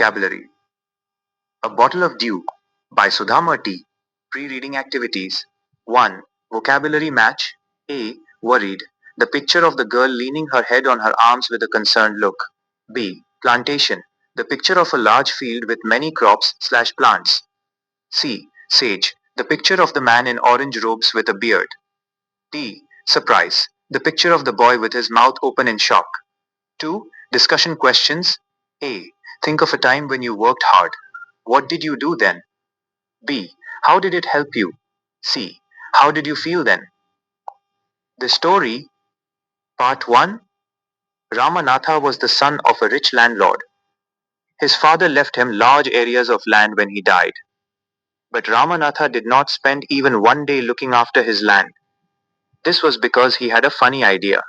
Vocabulary. A Bottle of Dew by Sudha Murty. Pre-reading activities. 1. Vocabulary match. A. Worried. The picture of the girl leaning her head on her arms with a concerned look. B. Plantation. The picture of a large field with many crops/plants. C. Sage. The picture of the man in orange robes with a beard. D. Surprise. The picture of the boy with his mouth open in shock. 2. Discussion questions. A. Think of a time when you worked hard. What did you do then? B. How did it help you? C. How did you feel then? The story. Part 1. Rama Natha was the son of a rich landlord. His father left him large areas of land when he died. But Rama Natha did not spend even one day looking after his land. This was because he had a funny idea.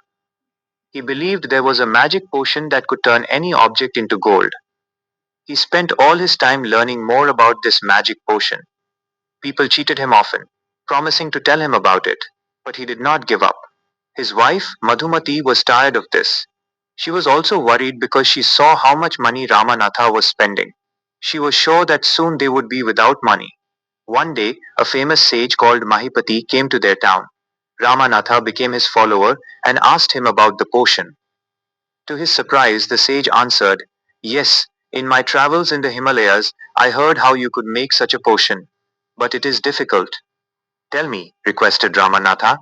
He believed there was a magic potion that could turn any object into gold. He spent all his time learning more about this magic potion. People cheated him often, promising to tell him about it, but he did not give up. His wife, Madhumati, was tired of this. She was also worried because she saw how much money Rama Natha was spending. She was sure that soon they would be without money. One day, a famous sage called Mahipati came to their town. Rama Natha became his follower and asked him about the potion. To his surprise, the sage answered, "Yes, in my travels in the Himalayas, I heard how you could make such a potion. But it is difficult." "Tell me," requested Rama Natha.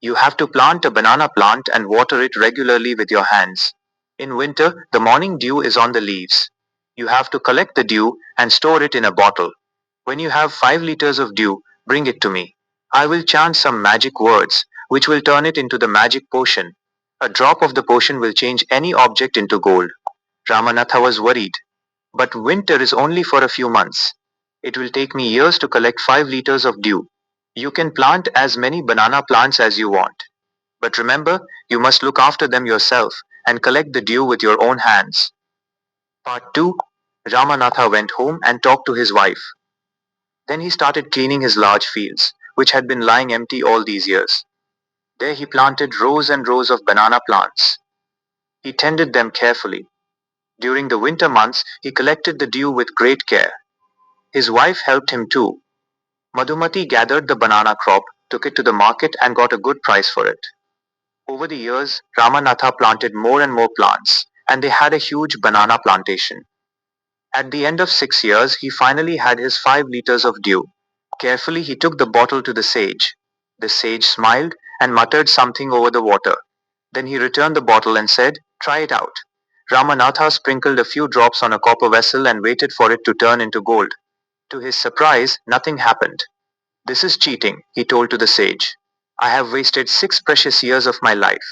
"You have to plant a banana plant and water it regularly with your hands. In winter, the morning dew is on the leaves. You have to collect the dew and store it in a bottle. When you have 5 liters of dew, bring it to me. I will chant some magic words, which will turn it into the magic potion. A drop of the potion will change any object into gold." Ramanatha was worried. "But winter is only for a few months. It will take me years to collect 5 liters of dew. You can plant as many banana plants as you want. But remember, you must look after them yourself and collect the dew with your own hands." Part 2. Ramanatha went home and talked to his wife. Then he started cleaning his large fields, which had been lying empty all these years. There he planted rows and rows of banana plants. He tended them carefully. During the winter months, he collected the dew with great care. His wife helped him too. Madhumati gathered the banana crop, took it to the market and got a good price for it. Over the years, Ramanatha planted more and more plants, and they had a huge banana plantation. At the end of 6 years, he finally had his 5 liters of dew. Carefully, he took the bottle to the sage. The sage smiled and muttered something over the water. Then he returned the bottle and said, "Try it out." Ramanatha sprinkled a few drops on a copper vessel and waited for it to turn into gold. To his surprise, nothing happened. "This is cheating," he told to the sage. "I have wasted 6 precious years of my life."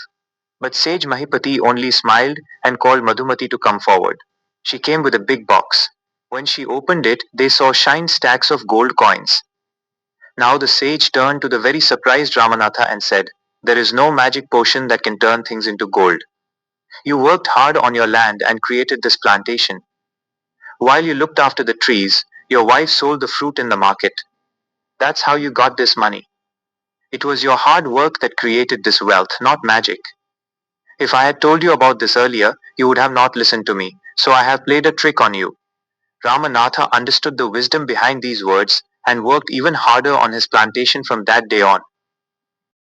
But Sage Mahipati only smiled and called Madhumati to come forward. She came with a big box. When she opened it, they saw shine stacks of gold coins. Now the sage turned to the very surprised Ramanatha and said, "There is no magic potion that can turn things into gold. You worked hard on your land and created this plantation. While you looked after the trees, your wife sold the fruit in the market. That's how you got this money. It was your hard work that created this wealth, not magic. If I had told you about this earlier, you would have not listened to me, so I have played a trick on you." Ramanatha understood the wisdom behind these words and worked even harder on his plantation from that day on.